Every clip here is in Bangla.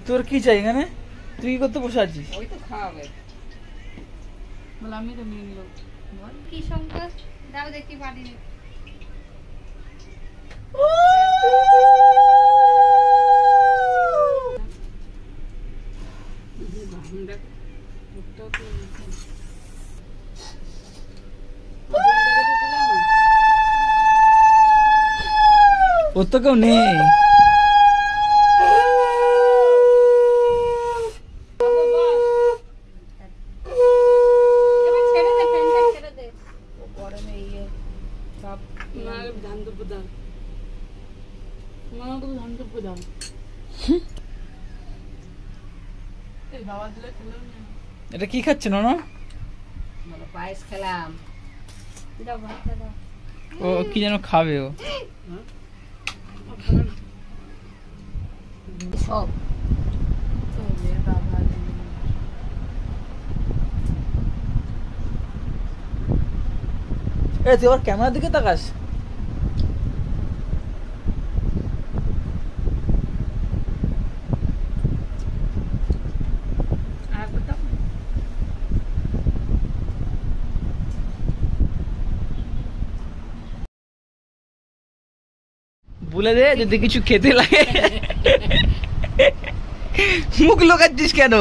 তোর কি চাই এখানে? তুই কি করতে বসে আছিস? ওই তো খাওয়াবে বলে আমি তো মেন লোক। বল কি সংকট দাও দেখি বাড়ি নে। ওর তো কেউ নেই। এটা কি খাচ্ছে না? পায়েস খেলাম। ও কি যেন খাবে ও। সব তুই আবার ক্যামেরার দিকে তাকাস। বলে দে যদি কিছু খেতে লাগে। মুখ লোকাচ্ছিস কেন?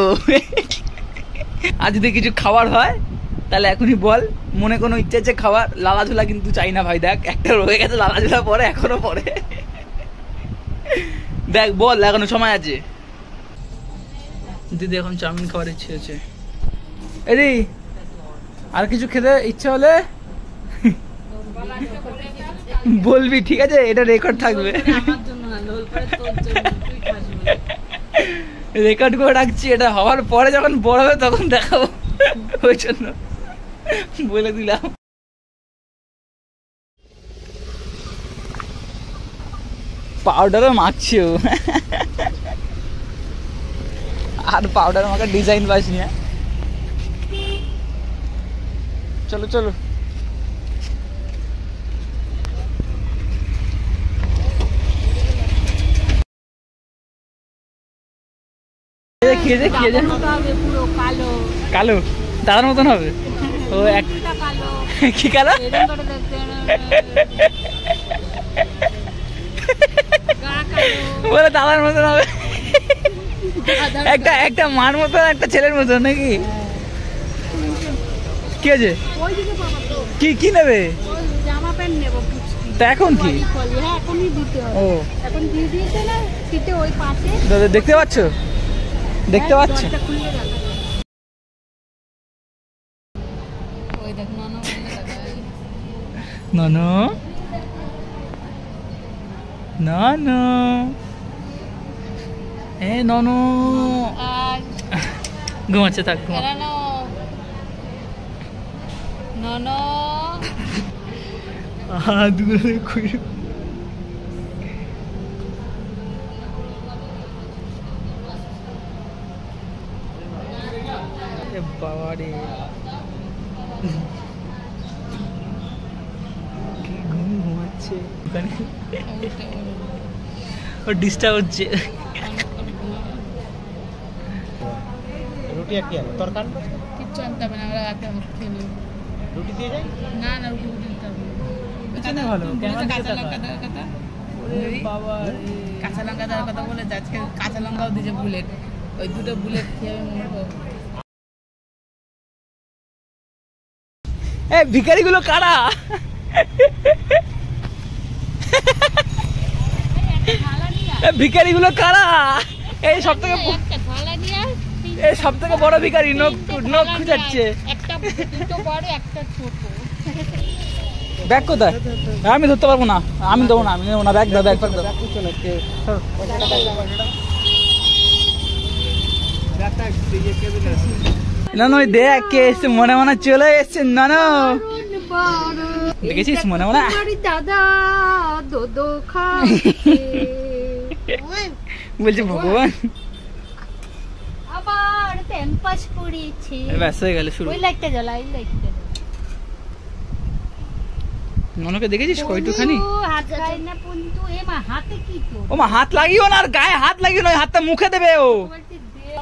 আর যদি কিছু খাবার হয় তাহলে এখনই বল। মনে কোনো ইচ্ছা আছে খাবার? লালাঝোলা কিন্তু চাই না ভাই। দেখ একটা রয়ে গেছে লালাঝোলা, পরে এখনো পরে। দেখ বল, এখনো সময় আছে। দিদি এখন চাউমিন খাওয়ার ইচ্ছে আছে। এদি আর কিছু খেতে ইচ্ছা হলে বলবি, ঠিক আছে? এটা রেকর্ড থাকবে। রেকর্ড করে রাখছি, এটা হওয়ার পরে যখন বড় হবে তখন দেখাবো। ওই জন্য বলে দিলাম। পাউডারও মাখছে ও। আর পাউডার মাখা ডিজাইন পাস নিয়ে। চলো চলো। কালো দাদার মতন হবে ও। কি কালো? বলে দাদার মতন হবে। একটা একটা মার মতন, একটা ছেলের মতন নাকি? কি আছে? কি কি নেবে? জামা প্যান্ট নেবো। তা এখন কি? ও দেখতে পাচ্ছ? দেখতে পাচ্ছ? ননো ননো এ ননো ঘুমাচ্ছে। থাক ঘুমানো। ননো দূরে খুঁড়ি। বাবা রে কি ঘুমাচ্ছে ওখানে। ও ডিস্টার্ব হচ্ছে। রুটি আর কি হবে? তরকারি কিচ্ছু আনতে হবে না, আমরা রাতে খেয়ে নেব। রুটি দিয়ে যাই? না না, রুটি দিতে হবে। ভালো কাঁচা লঙ্কা দেওয়ার কথা। বাবা কাঁচা লঙ্কা দেওয়ার কথা বলে আজকে কাঁচা লঙ্কাও দিয়েছে বুলেট। ওই দুটো বুলেট খেয়ে মরবো। এ ভিখারি গুলো কারা? ভিখারি গুলো কারা? এই সব থেকে বড় ভিখারি। নখ খুঁজাচ্ছে। ব্যাগ কোথায়? আমি ধরতে পারবো না। আমি দেবো না। আমি নেবো না। ব্যাগ দাও, ব্যাগ দাও। না নয় দেখ কে এসছে। মনে মনে চলে এসছে। না না দেখেছিস? মনে মনে দাদা বলছে ভগবান আবার প্যাম্পাস পড়েছে। ব্যাস হয়ে গেল শুরু। ওই লাইটটা জ্বালা, ওই লাইটটা। ননকে দেখেছিস কয়টুখানি? হাত গায়ে না পন্তু এ মা হাতে কি তো? ও মা হাত লাগিও না, আর গায়ে হাত লাগিও না, হাতটা মুখে দেবে ও।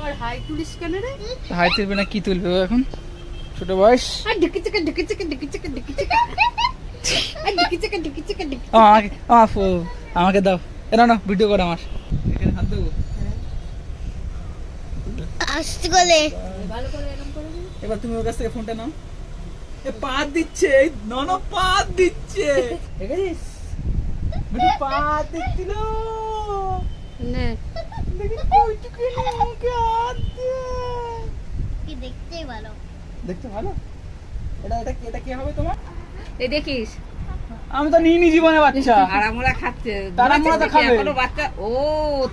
আর হাই তুলিস কেন রে? হাই তুলবে না, কি তুলবে ও এখন? ছোট বয়স। আর ঢিকি চিকা ঢিকি চিকা ঢিকি চিকা ঢিকি চিকা আর ঢিকি চিকা ঢিকি চিকা ঢিকি। আমাকে দাও, এ না ভিডিও করে আমার এখানে হাত দেবো। আসতে গেলে ভালো করে এরকম করে দে। এবার তুমি ওর কাছ থেকে ফোনটা নাও। এ পাত দিচ্ছে, এই নন পাত দিচ্ছে, দেখেছিস? বিটু পাত দিচ্ছিল। নে দেখি কইটুকুনি মুখে হাত দিয়ে। কি দেখতেই ভালো। দেখতে ভালো। এটা কি হবে তোমার? এই দেখিস আমি তো নিইনি জীবনে বাচ্চা। আরামোরা খাচ্ছে, তারামোরা তো খাবে। এখনো বাচ্চা। ও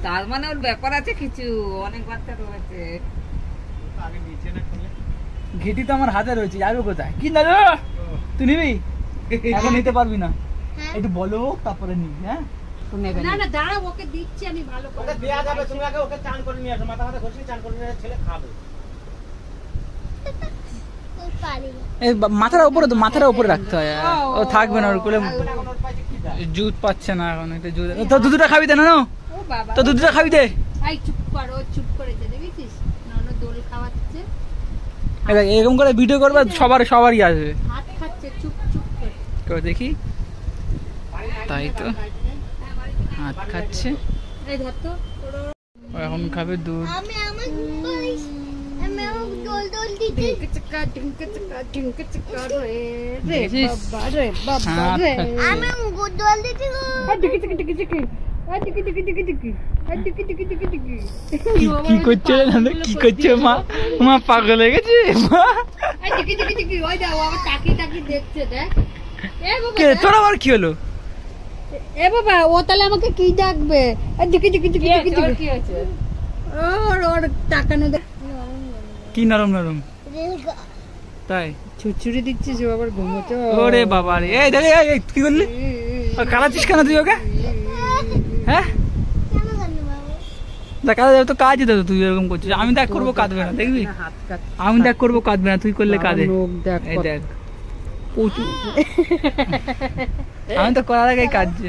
তার মানে ওর ব্যাপার আছে কিছু, অনেক বাচ্চা রয়েছে। আগে নিচে না খুলে ঘেটি তো আমার হাতে রয়েছে, যাবে কোথায়? কি না রে? তুই নিবি? এখন নিতে পারবি না, হ্যাঁ একটু বলো তারপরে নিবি। হ্যাঁ না না দাঁড়া ওকে দিচ্ছি আমি ভালো করে। ওকে দেয়া যাবে, তুমি আগে ওকে চান করে নিয়ে আসো, মাথা মাথা ঘষিয়ে চান করে নিয়ে আসো, ছেলে খাবে। তুই পারি না। এই মাথার উপরে তো, মাথার উপরে রাখতে হয়। ও থাকবে না ওর কোলে, এখন ওর পাশে কি দাও? জুত পাচ্ছে না এখন, একটু জুত। তো দুধটা খাবি দে না? ও বাবা তো দুধটা খাবি দে। আই চুপ কর, ও চুপ করেছে দেখেছিস? ননদ দোল খাওয়াচ্ছে, এরকম করে ভিডিও করবে, সবারই আসবে। হাত খাচ্ছে চুপ চুপ করে। কেউ দেখি, তাই তো হাত খাচ্ছে। এই ধর তো ও এখন খাবে দুধ। আমি আমার বলিস আমি আমার দোল দোল দিতে ঢিঙ্কে চাকা ঢিঙ্কে চাকা ঢিঙ্কে চাকা রে রে দেখেছিস? বাবা রে বাবা হাত রে। খাচ্ছে। আমি দোল দিতে গো। আর ঢিকি ঢিকি ঢিকি ঢিকি আর ঢিকি ঢিকি ঢিকি ঢিকি আর ঢিকি ঢিকি ঢিকি ঢিকি। কি করছে রে নানু? কি করছে মা? মা পাগল হয়ে গেছে মা। আর ঢিকি ঢিকি ঢিকি ওই দাও আবার তাকি তাকি দেখছে দেখ। এ বাবা কে তোর আবার কি হলো? এ বাবা ও তাহলে আমাকে কি ডাকবে? আর ঢিকি ঢিকি ঢিকি ঢিকি তোর ঢিকি। কি হয়েছে? ওর তাকানো দেখ। কি নরম নরম তাই? ছুচুরি দিচ্ছিস ও আবার ঘুমোচ্ছে। ওরে বাবা রে, এই দেখ এই কি করলি? কালাচ্ছিস কেন তুই ওকে? হ্যাঁ কেন জানো বাবা? দেখ কাজ তো কাজই তো, তুই এরকম করছিস। আমি দেখ করবো কাঁদবে না, দেখবি? হাত কাটছে। আমি দেখ করবো কাঁদবে না, তুই করলে কাঁদে। লোক দেখ এই দেখ প্রচুর। আমি তো করার আগেই কাঁদছে।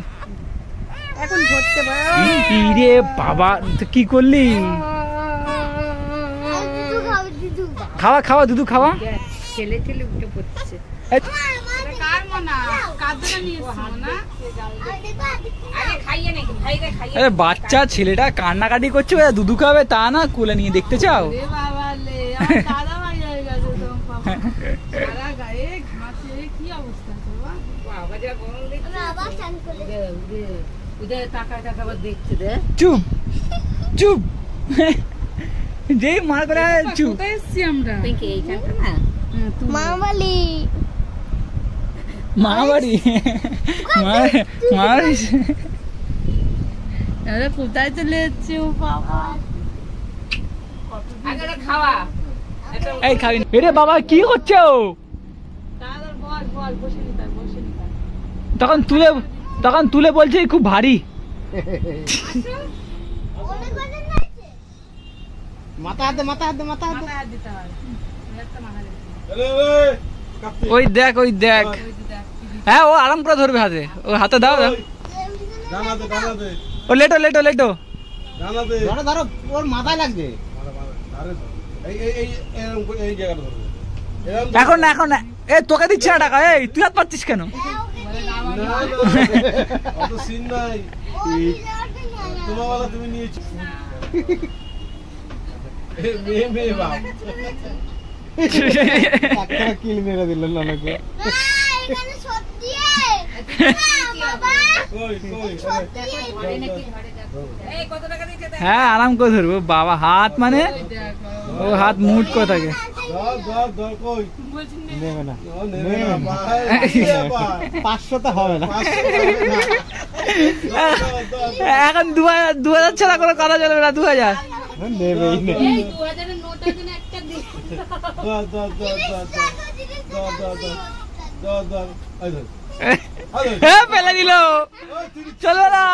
এখন ধরতে পারে। রে বাবা, তুই কি করলি? আর দুধু খাও দুধু। খাওয়া খাওয়া দুধু খাওয়া। ছেলে ছেলে উঠে পড়ছে। এই, কার মনা কাঁদনা নিয়ে এসছো না? আর দেখো আগে খাইয়ে নাকি ভাইরে খাইয়ে। আরে বাচ্চা ছেলেটা কান্নাকাটি করছে, ওরা দুধু খাবে তা না, কোলে নিয়ে দেখতে চাও? রে বাবা লে আমার দাদা ভাই হয়ে গেছে তো বাবা। সারা গায়ে ঘাসে কি অবস্থা বাবা? বাবা যা গরম দেখছে। আমি আবার চান করে। উদয় টাকা টাকা আবার দেখছে রে। চুপ চুপ। যেই মার করে চুপ। কোথায় এসছি আমরা? পিঙ্কি এইখানটা না। মা বলি মা বাড়ি, মা বাড়ি। আমরা কোথায় চলে এসছি ও বাবা? আগে ওটা খাওয়া। এই খাবি না। এরে বাবা কি হচ্ছে ও? দাদা বল বল বসে নি তাই বসে নি তাই। তখন তুলে বলছে খুব ভারী। অনেক বাজার নাইছে। মাথা হাতে মাথা হাতে মাথা হাতে। মাথায় হাত দিতে হয়। একটা মাথায় দিতে হয়। ওই দেখ ওই দেখ। হ্যাঁ ও আরাম করে ধরবে হাতে, ও হাতে দাও দাও। জানাতে জানাতে ও লেটো লেটো লেটো। জানাতে ধরো ধরো ওর মাথায় লাগছে। এই এই এই এরকম করে এই জায়গাটা ধরবে এরকম এখন না এখন না, এ তোকে দিচ্ছে না টাকা, এই তুই হাত পাচ্ছিস কেন? না না অত সিন নাই তোমার বলা তুমি নিয়েছো মেয়ে মেয়ে বাপ একটা কিল মেরে দিল নানাকে। না এখানে সত্যি বাবা কই কই ঘরে নাকি ঘরে দেখো। এই কত টাকা দিয়েছে দেখ। হ্যাঁ আরাম করে ধরবো বাবা, হাত মানে ও হাত মুট করে থাকে। ধর ধর ধর কই নেবে না, ও নেবে না ভাই নেবে না 500 তো হবে না। 500 এখন 2000 ছাড়া করে করা যাবে না, 2000। নেবেই না। এই 2000 এর নোট আছে না একটা দি। ধর ধর ধর ধর ধর ধর ধর ধর এই ধর হ্যাঁ ফেলে দিল, চলো না।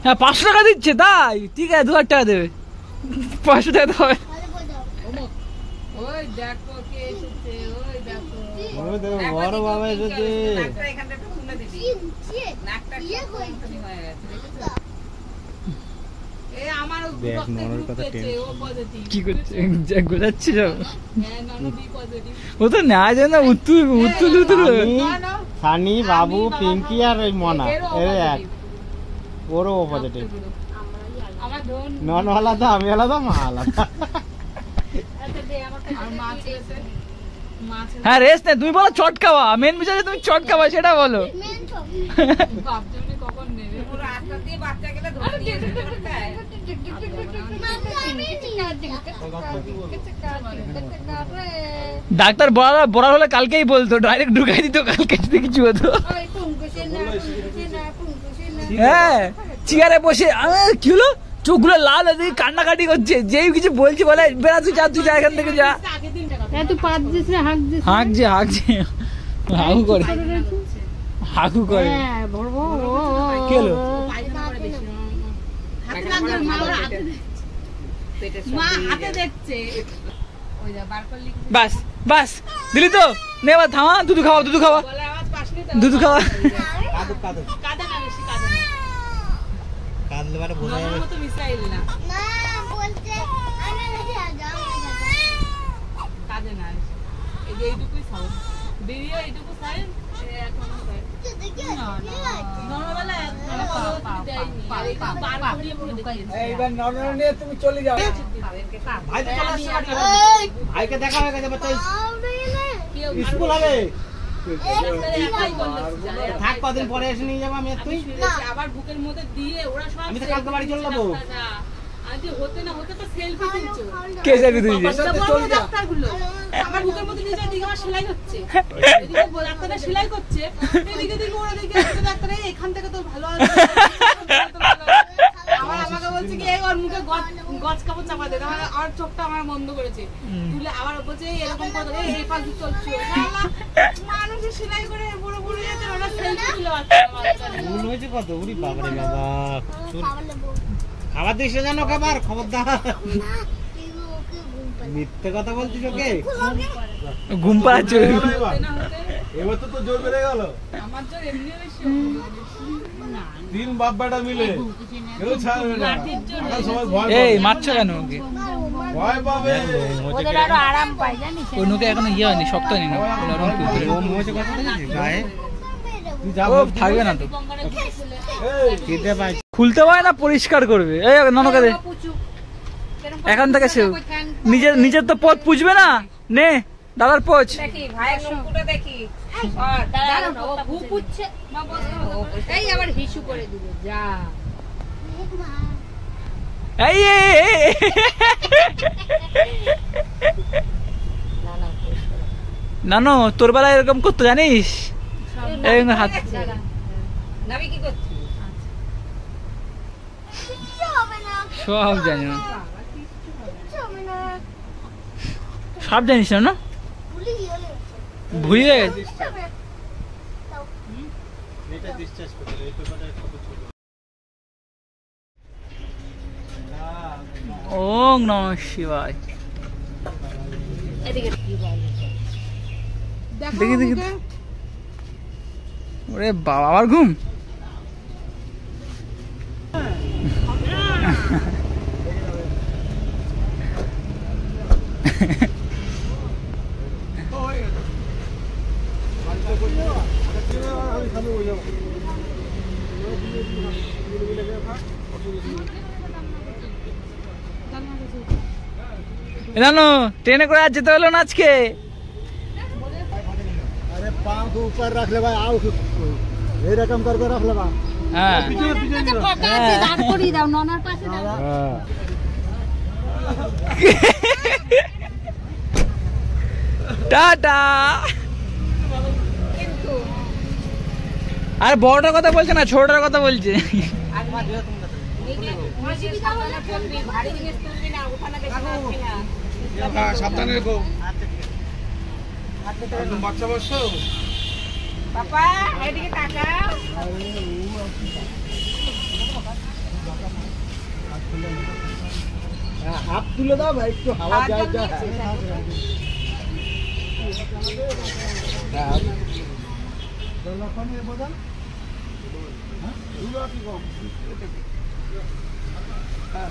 হ্যাঁ 500 টাকা দিচ্ছে তাই, ঠিক আছে 2000 টাকা দেবে, 500 টাকা দেবে। ওই দেখো কে এসেছে, ওই দেখো ওই দেখো বড় বাবা এসেছে। নাকটা এখানটা একটু তুলে দিবি। নাকটা একটু কোনখানি হয়ে গেছে, দেখেছো? এই আমার দেখ, রক্তে ননর গ্রুপ কথা পেয়েছে, টেন। ও পজিটিভ। কি করছে গোজাচ্ছি সব হ্যাঁ, ননদি পজিটিভ। ও তো নেওয়া যায় না উত্তর সানি, সানি বাবু পিঙ্কি আর ওই মনা এর এক ওরও পজিটিভ। আমার ধন নন আলাদা, আমি আলাদা, মা আলাদা। আচ্ছা দে আমাকে আর মা ছেলেছে, মা ছেলে হ্যাঁ রেস্ট নেই, তুমি বলো চট খাওয়া, মেন বিষয় তুমি চট খাওয়া সেটা বলো। বাপজনে কখন নেবে? পুরো আস্তে দিয়ে বাচ্চা গেলে ধরে নিয়ে যেতে পারতায়। ডাক্তার বড় হলে কালকেই বলতো, ডাইরেক্ট ঢুকাই দিত কালকে যদি কিছু হতো। হ্যাঁ চেয়ারে বসে কি হলো, চোখগুলো লাল হয়ে কান্নাকাটি করছে, যেই কিছু বলছি বলে বেড়া তুই যা এখান থেকে যা। তুই পাত দিস না, হাঁক দিস হাঁকছে হাগু করে হাগু করে। হ্যাঁ ভরবো কি হলো? হাতে লাগবে, মা ওর হাতে দেখছে। মা হাতে দেখছে। ওই যা বার করলি কি? বাস দিলি তো, নে এবার থামা, দুধ খাওয়া বলে আওয়াজ পাসনি তো? দুধ খাওয়া। কাঁদো কাঁদে না, বেশি কাঁদে না। কাঁদলে মানে বোঝা ননর যাবে। মতো মিসাইল না, মা বলছে আমি রেখে যাও কাঁদে না। এই যে এইটুকুই সাউন্ড, বেরিয়ে এইটুকু সাইন এখন নরমাল এইবার নরমাল নিয়ে তুমি চলে যাও। ভাই তো চলে আসছে বাড়ি। ভাইকে দেখা হয়ে গেছে, বাচ্চা স্কুল হবে। থাক, কদিন পরে এসে নিয়ে যাবো আমি আর তুই। আবার বুকের মধ্যে দিয়ে ওরা সব আমি তো কালকে বাড়ি চলে যাবো। আজকে হতে না হতে তো সেলফি তুলছো। কে যাবি তুই? ডাক্তারগুলো আমার বুকের মধ্যে নিয়ে যায়, দিকে আমার সেলাই হচ্ছে, এদিকে ডাক্তাররা সেলাই করছে, এদিকে দিকে ওরা দিকে ডাক্তার এখান থেকে তো ভালো আছে। আমার আমাকে বলছে কি এই ওর মুখে গজ কাপড় চাপা দে, আমার চোখটা আমার বন্ধ করেছে, তুলে আবার বলছে এরকম করে এই পাশ দিয়ে চলছে। মানুষের সেলাই করে বুড়ো বুড়ো যেতে ওরা সেলফি তুলে ভুল হয়েছে কত, উরি বাবারে বাবা। খাবার দিস জানো, খাবার খবরদার। মিথ্যে কথা বলছিস ওকে। ঘুম পাড়াচ্ছে। এবার তো তোর জোর বেড়ে গেল। আমার জন্য এমনি বেশি তিন বাপ বেটা মিলে কেউ ছাড়বে না। এখন সবাই ভয় এই পাবে। মারছো কেন ওকে? ভয় পাবে। ওদের আরো আরাম পাই জানিস ওই নৌকে এখনো ইয়ে হয়নি, শক্ত হয়নি না, নরম তুলতুলে। ও মোছে কথা বলছিস গায়ে। তুই যা ও বলছিস। থাকবে না তো, এই, খিদে পাই। খুলতে পারে না, পরিষ্কার করবে। এই ননকে দে এখান থেকে, সেও নিজের তো পথ পুছবে না। নে দাদার পোছ। দেখি ভাইয়ের মুখটা দেখি। এই আবার হিসু করে দিল যা এই নানো তোর বেলায় এরকম করতো জানিস? এই হাত নাবি কি করছিস? সব জানি না, সব জানিস না? ভুলে গেছে। এটা ডিসচার্জ করে এই পেপারটা কত ছোট। ওম নমঃ শিবায়। দেখি দেখি, ওরে বাবা আবার ঘুম। আমি খাবো ওই যাবো। জানো ট্রেনে করে আর যেতে হলো না আজকে। अरे पाँव को ऊपर रख ले भाई, आओ ये रकम करके रख ले भाई। হ্যাঁ ফাঁকা আছে দাঁড় করিয়ে দাও ননার পাশে দাও টাটা। আর বড়টার কথা বলছে না, ছোটটার কথা বলছে। ভারী জিনিস তুলবি না, ওখানে বেশি মারবি না। সাবধানে রেখো। একদম বাচ্চা বাচ্চা। পাপা এদিকে তাকাও। হাত তুলে দাও ভাই, একটু হাওয়া যায়। হ্যাঁ